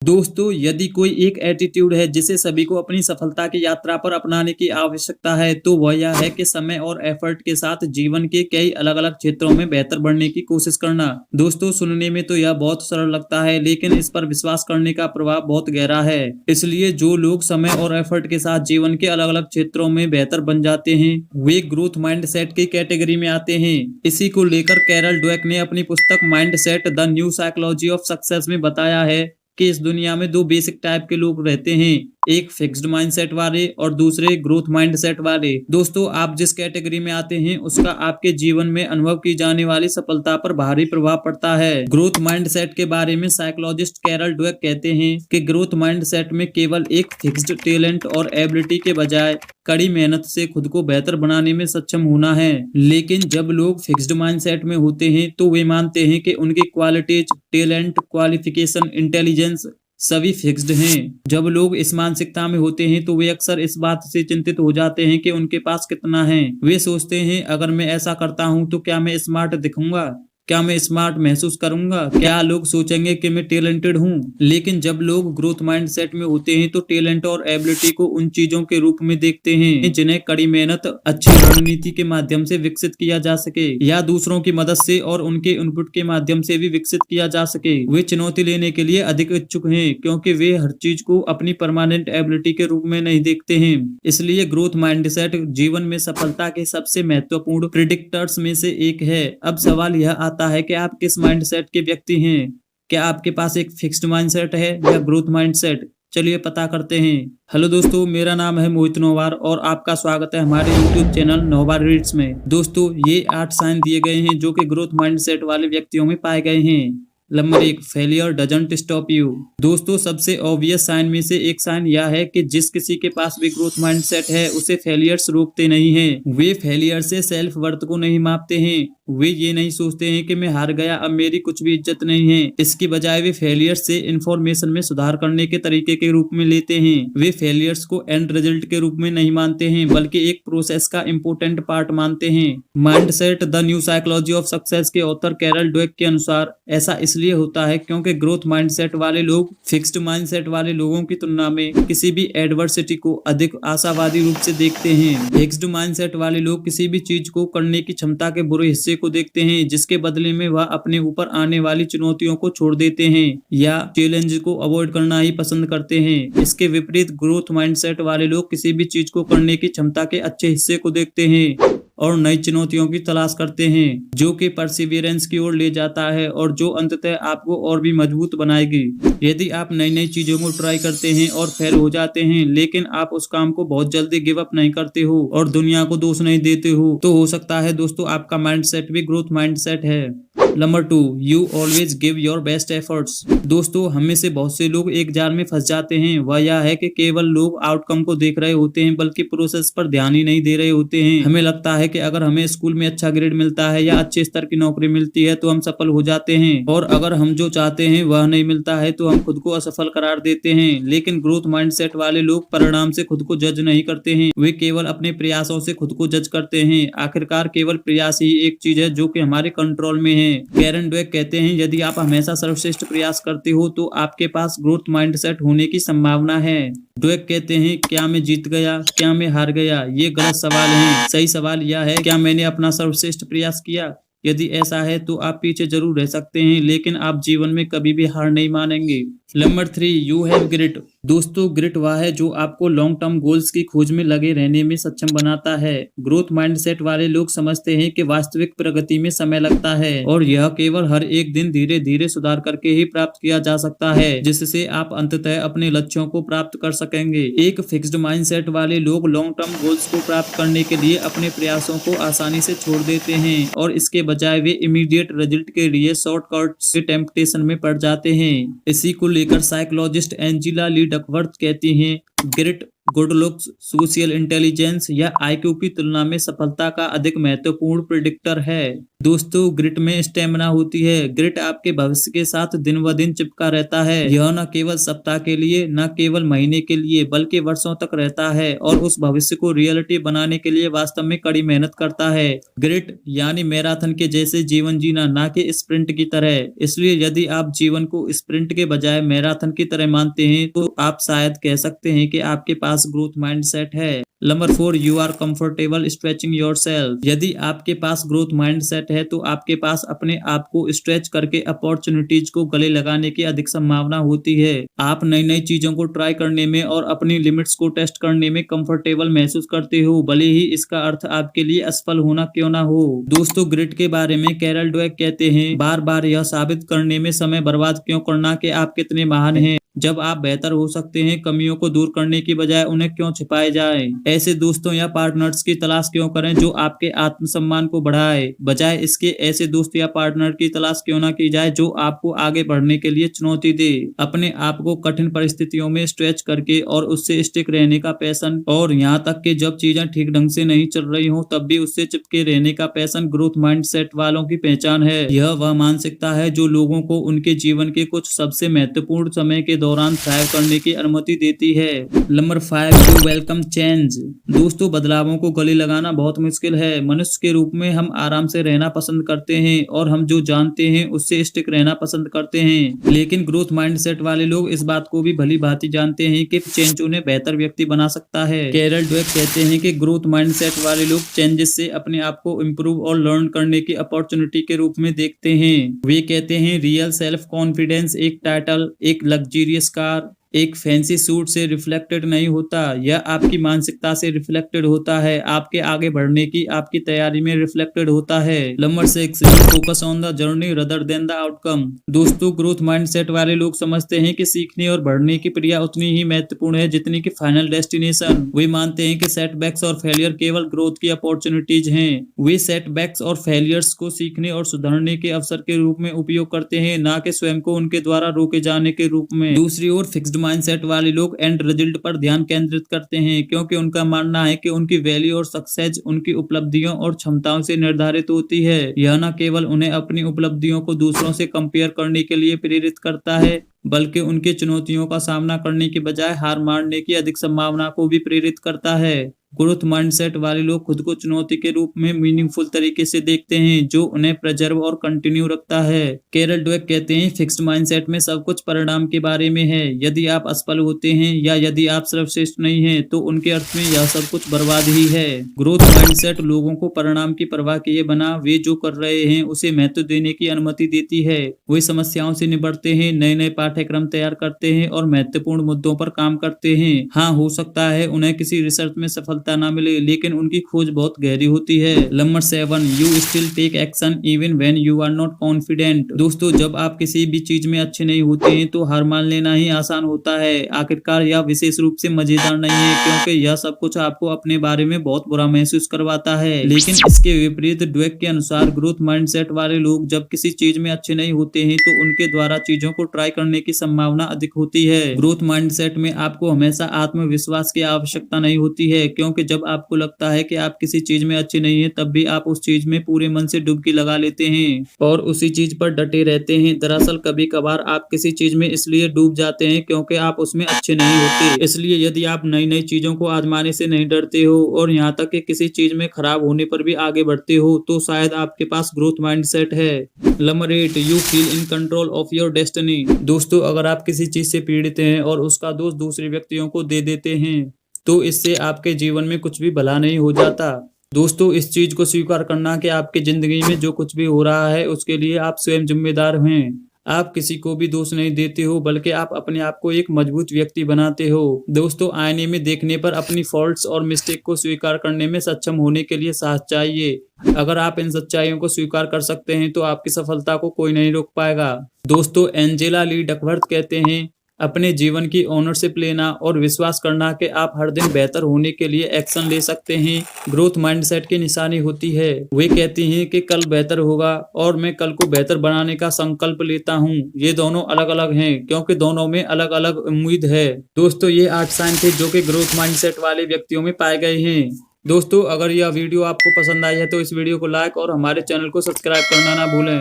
दोस्तों, यदि कोई एक एटीट्यूड है जिसे सभी को अपनी सफलता की यात्रा पर अपनाने की आवश्यकता है, तो वह यह है कि समय और एफर्ट के साथ जीवन के कई अलग-अलग क्षेत्रों में बेहतर बढ़ने की कोशिश करना। दोस्तों, सुनने में तो यह बहुत सरल लगता है, लेकिन इस पर विश्वास करने का प्रभाव बहुत गहरा है। इसलिए जो लोग समय और एफर्ट के साथ जीवन के अलग-अलग क्षेत्रों में बेहतर बन जाते हैं, वे ग्रोथ माइंडसेट की कैटेगरी में आते हैं। इसी को लेकर कैरल ड्वेक ने अपनी पुस्तक mindset the new psychology of success में बताया है कि इस दुनिया में दो बेसिक टाइप के लोग रहते हैं, एक फिक्स्ड माइंडसेट वाले और दूसरे ग्रोथ माइंडसेट वाले। दोस्तों, आप जिस कैटेगरी में आते हैं उसका आपके जीवन में अनुभव की जाने वाली सफलता पर भारी प्रभाव पड़ता है। ग्रोथ माइंडसेट के बारे में साइकोलॉजिस्ट कैरल ड्वेक कहते हैं कि ग्रोथ माइंडसेट में केवल एक फिक्स्ड टैलेंट और एबिलिटी के बजाय कड़ी मेहनत से खुद को बेहतर बनाने में सक्षम होना है। लेकिन जब लोग फिक्स्ड माइंडसेट में होते हैं तो वे मानते हैं कि उनकी क्वालिटीज, टैलेंट, क्वालिफिकेशन, इंटेलिजेंस सभी फिक्स्ड हैं। जब लोग इस मानसिकता में होते हैं तो वे अक्सर इस बात से चिंतित हो जाते हैं कि उनके पास कितना है। वे सोचते हैं, अगर मैं ऐसा करता हूं तो क्या मैं स्मार्ट दिखूंगा, क्या मैं स्मार्ट महसूस करूंगा, क्या लोग सोचेंगे कि मैं टैलेंटेड हूं। लेकिन जब लोग ग्रोथ माइंडसेट में होते हैं तो टैलेंट और एबिलिटी को उन चीजों के रूप में देखते हैं जिन्हें कड़ी मेहनत, अच्छी रणनीति के माध्यम से विकसित किया जा सके या दूसरों की मदद से और उनके इनपुट के माध्यम से भी विकसित किया जा सके। वे चुनौती लेने के लिए अधिक इच्छुक हैं क्योंकि वे हर चीज को अपनी परमानेंट एबिलिटी के रूप में नहीं देखते हैं। इसलिए ग्रोथ माइंडसेट जीवन में सफलता के सबसे महत्वपूर्ण प्रिडिक्टर्स में से एक है। अब सवाल यह आता है कि आप किस माइंडसेट के व्यक्ति हैं। क्या आपके पास एक फिक्स्ड माइंडसेट है या ग्रोथ माइंडसेट? चलिए पता करते हैं। हेलो दोस्तों, मेरा नाम है मोहित नौवार और आपका स्वागत है हमारे यूट्यूब चैनल नौवार रीड्स में। दोस्तों, ये 8 साइन दिए गए हैं जो कि ग्रोथ माइंडसेट वाले व्यक्तियों में पाए गए हैं। Number 1, failure doesn't stop you. दोस्तों, सबसे ऑब्वियस साइन में से एक साइन यह है कि जिस किसी के पास भी ग्रोथ माइंडसेट है उसे फेलियर्स रोकते नहीं हैं। वे फेलियर से सेल्फ वर्थ को नहीं मापते हैं। वे ये नहीं सोचते हैं कि मैं हार गया, अब मेरी कुछ भी इज्जत नहीं है। इसकी बजाय वे फेलियर्स से इंफॉर्मेशन में सुधार करने के तरीके के रूप में लेते हैं। वे फेलियर्स को एंड रिजल्ट के रूप में नहीं मानते हैं बल्कि एक प्रोसेस का इंपॉर्टेंट पार्ट मानते हैं। Mindset the new psychology of success के ऑथर कैरल ड्वेक के अनुसार ऐसा इसलिए होता है क्योंकि ग्रोथ माइंडसेट वाले लोग फिक्स्ड माइंडसेट वाले लोगों की तुलना में किसी भी एडवर्सिटी को अधिक आशावादी रूप से देखते हैं। फिक्स्ड माइंडसेट वाले लोग किसी भी चीज को करने की क्षमता के बुरे हिस्से को देखते हैं जिसके बदले में वह अपने ऊपर आने वाली चुनौतियों को छोड़ देते हैं या चैलेंज को अवॉइड करना ही पसंद करते हैं। इसके विपरीत ग्रोथ माइंडसेट वाले लोग किसी भी चीज को करने की क्षमता के अच्छे हिस्से को देखते हैं और नई चुनौतियों की तलाश करते हैं जो कि परसिवियरेंस की ओर ले जाता है और जो अंततः आपको और भी मजबूत बनाएगी। यदि आप नई नई चीजों को ट्राई करते हैं और फेल हो जाते हैं लेकिन आप उस काम को बहुत जल्दी गिव अप नहीं करते हो और दुनिया को दोष नहीं देते हो, तो हो सकता है दोस्तों आपका माइंडसेट भी ग्रोथ माइंडसेट है। Number 2, you always give your best efforts. दोस्तों, हमें से बहुत से लोग एक जाल में फंस जाते हैं। वह यह है कि केवल लोग आउटकम को देख रहे होते हैं बल्कि प्रोसेस पर ध्यान ही नहीं दे रहे होते हैं। हमें लगता है कि अगर हमें स्कूल में अच्छा ग्रेड मिलता है या अच्छे स्तर की नौकरी मिलती है तो हम सफल हो जाते हैं और अगर हम जो चाहते हैं वह नहीं मिलता है तो हम खुद को असफल करार देते हैं। लेकिन ग्रोथ माइंडसेट वाले लोग परिणाम से खुद को जज नहीं करते हैं, वे केवल अपने प्रयासों से खुद को जज करते हैं। आखिरकार केवल प्रयास ही एक चीज है जो कि हमारे कंट्रोल में है। कैरल ड्वेक कहते हैं, यदि आप हमेशा सर्वश्रेष्ठ प्रयास करते हो तो आपके पास ग्रोथ माइंडसेट होने की संभावना है। ड्वेक कहते हैं, क्या मैं जीत गया, क्या मैं हार गया, ये गलत सवाल है। सही सवाल यह है, क्या मैंने अपना सर्वश्रेष्ठ प्रयास किया। यदि ऐसा है तो आप पीछे जरूर रह सकते हैं लेकिन आप जीवन में कभी भी हार नहीं मानेंगे। Number 3, you have grit. दोस्तों, ग्रिट वह है जो आपको लॉन्ग टर्म गोल्स की खोज में लगे रहने में सक्षम बनाता है। ग्रोथ माइंडसेट वाले लोग समझते हैं कि वास्तविक प्रगति में समय लगता है और यह केवल हर एक दिन धीरे धीरे सुधार करके ही प्राप्त किया जा सकता है जिससे आप अंततः अपने लक्ष्यों को प्राप्त कर सकेंगे। एक फिक्स्ड माइंडसेट वाले लोग लॉन्ग टर्म गोल्स को प्राप्त करने के लिए अपने प्रयासों को आसानी से छोड़ देते हैं और इसके बजाय वे इमीडिएट रिजल्ट के लिए शॉर्टकट के टेम्पटेशन में पड़ जाते हैं। इसी को लेकर साइकोलॉजिस्ट एंजिला ली डकवर्थ कहती हैं, grit, good looks, social intelligence या आईक्यू की तुलना में सफलता का अधिक महत्वपूर्ण प्रेडिक्टर है। दोस्तों, ग्रिट में स्टेमिना होती है। ग्रिट आपके भविष्य के साथ दिन ब दिन चिपका रहता है। यह न केवल सप्ताह के लिए, न केवल महीने के लिए, बल्कि वर्षों तक रहता है और उस भविष्य को रियलिटी बनाने के लिए वास्तव में कड़ी मेहनत करता है। ग्रिट यानी मैराथन के जैसे जीवन जीना, ना कि स्प्रिंट की तरह। इसलिए यदि आप जीवन को स्प्रिंट के बजाय मैराथन की तरह मानते हैं तो आप शायद कह सकते हैं कि आपके पास ग्रोथ माइंडसेट है। Number 4, you are comfortable stretching yourself. यदि आपके पास ग्रोथ माइंडसेट है तो आपके पास अपने आप को स्ट्रेच करके अपॉर्चुनिटीज को गले लगाने की अधिक संभावना होती है। आप नई नई चीजों को ट्राई करने में और अपनी लिमिट्स को टेस्ट करने में कंफर्टेबल महसूस करते हो, भले ही इसका अर्थ आपके लिए असफल होना क्यों ना हो। दोस्तों, ग्रिट के बारे में कैरल ड्वेक कहते हैं, बार बार यह साबित करने में समय बर्बाद क्यों करना कि आप कितने महान हैं, जब आप बेहतर हो सकते हैं। कमियों को दूर करने की बजाय उन्हें क्यों छिपाए जाए। ऐसे दोस्तों या पार्टनर्स की तलाश क्यों करें जो आपके आत्मसम्मान को बढ़ाए, बजाय इसके ऐसे दोस्त या पार्टनर की तलाश क्यों ना की जाए जो आपको आगे बढ़ने के लिए चुनौती दे। अपने आप को कठिन परिस्थितियों में स्ट्रेच करके और उससे स्टिक रहने का पैशन, और यहाँ तक कि जब चीजें ठीक ढंग से नहीं चल रही हो तब भी उससे चिपके रहने का पैशन ग्रोथ माइंडसेट वालों की पहचान है। यह वह मानसिकता है जो लोगों को उनके जीवन के कुछ सबसे महत्वपूर्ण समय के दौरान थ्राइव करने की अनुमति देती है। Number 5, you welcome change. दोस्तों, बदलावों को गले लगाना बहुत मुश्किल है। मनुष्य के रूप में हम आराम से रहना पसंद करते हैं और हम जो जानते हैं उससे स्टिक रहना पसंद करते हैं। लेकिन ग्रोथ माइंडसेट वाले लोग इस बात को भी भली भांति जानते हैं कि चेंज उन्हें बेहतर व्यक्ति बना सकता है। कैरल ड्वेक कहते हैं कि ग्रोथ माइंडसेट वाले लोग चेंजेस से अपने आप को इम्प्रूव और लर्न करने की अपॉर्चुनिटी के रूप में देखते हैं। वे कहते हैं, रियल सेल्फ कॉन्फिडेंस एक टाइटल, एक लग्जरियस कार, एक फैंसी सूट से रिफ्लेक्टेड नहीं होता। यह आपकी मानसिकता से रिफ्लेक्टेड होता है, आपके आगे बढ़ने की आपकी तैयारी में रिफ्लेक्टेड होता है। Number 6, you focus on the journey rather than the outcome. दोस्तों, ग्रोथ माइंडसेट वाले लोग समझते हैं कि सीखने और बढ़ने की प्रक्रिया उतनी ही महत्वपूर्ण है जितनी कि फाइनल डेस्टिनेशन। वे मानते हैं कि सेटबैक्स और फेलियर केवल ग्रोथ की अपॉर्चुनिटीज हैं। वे सेटबैक्स और फेलियर्स को सीखने और सुधरने के अवसर के रूप में उपयोग करते हैं, ना कि स्वयं को उनके द्वारा रोके जाने के रूप में। दूसरी ओर फिक्स्ड माइंडसेट वाले लोग एंड रिजल्ट पर ध्यान केंद्रित करते हैं, क्योंकि उनका मानना है कि उनकी वैल्यू और सक्सेस उनकी उपलब्धियों और क्षमताओं से निर्धारित होती है। यह न केवल उन्हें अपनी उपलब्धियों को दूसरों से कंपेयर करने के लिए प्रेरित करता है, बल्कि उनकी चुनौतियों का सामना करने की बजाय हार मानने की अधिक संभावना को भी प्रेरित करता है। ग्रोथ माइंडसेट वाले लोग खुद को चुनौती के रूप में मीनिंगफुल तरीके से देखते हैं, जो उन्हें प्रिजर्व और कंटिन्यू रखता है। कैरल ड्वेक कहते हैं, फिक्स्ड माइंडसेट में सब कुछ परिणाम के बारे में है। यदि आप असफल होते हैं या यदि आप सर्वश्रेष्ठ नहीं हैं, तो उनके अर्थ में यह सब कुछ बर्बाद ही है। ग्रोथ माइंडसेट लोगों को परिणाम की परवाह किए बिना वे जो कर रहे हैं उसे महत्व देने की अनुमति देती है। वे समस्याओं से निपटते हैं, नए नए पाठ्यक्रम तैयार करते हैं और महत्वपूर्ण मुद्दों पर काम करते हैं। हाँ, हो सकता है उन्हें किसी रिसर्च में सफलता ना मिले, लेकिन उनकी खोज बहुत गहरी होती है। Number 7, you still take action even when you are not confident. दोस्तों, जब आप किसी भी चीज में अच्छे नहीं होते हैं तो हार मान लेना ही आसान होता है। आखिरकार यह विशेष रूप से मजेदार नहीं है, क्योंकि यह सब कुछ आपको अपने बारे में बहुत बुरा महसूस करवाता है। लेकिन इसके विपरीत ड्वेक के अनुसार ग्रोथ माइंडसेट वाले लोग जब किसी चीज में अच्छे नहीं होते हैं तो उनके द्वारा चीजों को ट्राई करने की संभावना अधिक होती है। ग्रोथ माइंडसेट में आपको हमेशा आत्मविश्वास की आवश्यकता नहीं होती है, क्योंकि जब आपको लगता है कि आप किसी चीज में अच्छे नहीं हैं, तब भी आप उस चीज में पूरे मन से डुबकी लगा लेते हैं और उसी चीज पर डटे रहते हैं। दरअसल कभी कभार आप किसी चीज में इसलिए डूब जाते हैं क्योंकि आप उसमें अच्छे नहीं होते। इसलिए यदि आप नई नई चीजों को आजमाने से नहीं डरते हो और यहाँ तक कि किसी चीज में खराब होने पर भी आगे बढ़ते हो, तो शायद आपके पास ग्रोथ माइंडसेट है। Number 8, you feel in control of your destiny. दोस्तों, अगर आप किसी चीज से पीड़ित हैं और उसका दोष दूसरे व्यक्तियों को दे देते हैं तो इससे आपके जीवन में कुछ भी भला नहीं हो जाता। दोस्तों, इस चीज को स्वीकार करना कि आपकी जिंदगी में जो कुछ भी हो रहा है उसके लिए आप स्वयं जिम्मेदार हैं। आप किसी को भी दोष नहीं देते हो, बल्कि आप अपने आप को एक मजबूत व्यक्ति बनाते हो। दोस्तों, आईने में देखने पर अपनी फॉल्ट्स और मिस्टेक को स्वीकार करने में सक्षम होने के लिए साहस चाहिए। अगर आप इन सच्चाइयों को स्वीकार कर सकते हैं तो आपकी सफलता को कोई नहीं रोक पाएगा। दोस्तों, एंजेला ली डकवर्थ कहते हैं, अपने जीवन की ओनरशिप लेना और विश्वास करना कि आप हर दिन बेहतर होने के लिए एक्शन ले सकते हैं ग्रोथ माइंडसेट की निशानी होती है। वे कहती हैं कि कल बेहतर होगा और मैं कल को बेहतर बनाने का संकल्प लेता हूँ। ये दोनों अलग अलग हैं क्योंकि दोनों में अलग अलग उम्मीद है। दोस्तों, ये 8 साइन थे जो कि ग्रोथ माइंडसेट वाले व्यक्तियों में पाए गए हैं। दोस्तों, अगर यह वीडियो आपको पसंद आई है तो इस वीडियो को लाइक और हमारे चैनल को सब्सक्राइब करना ना भूलें।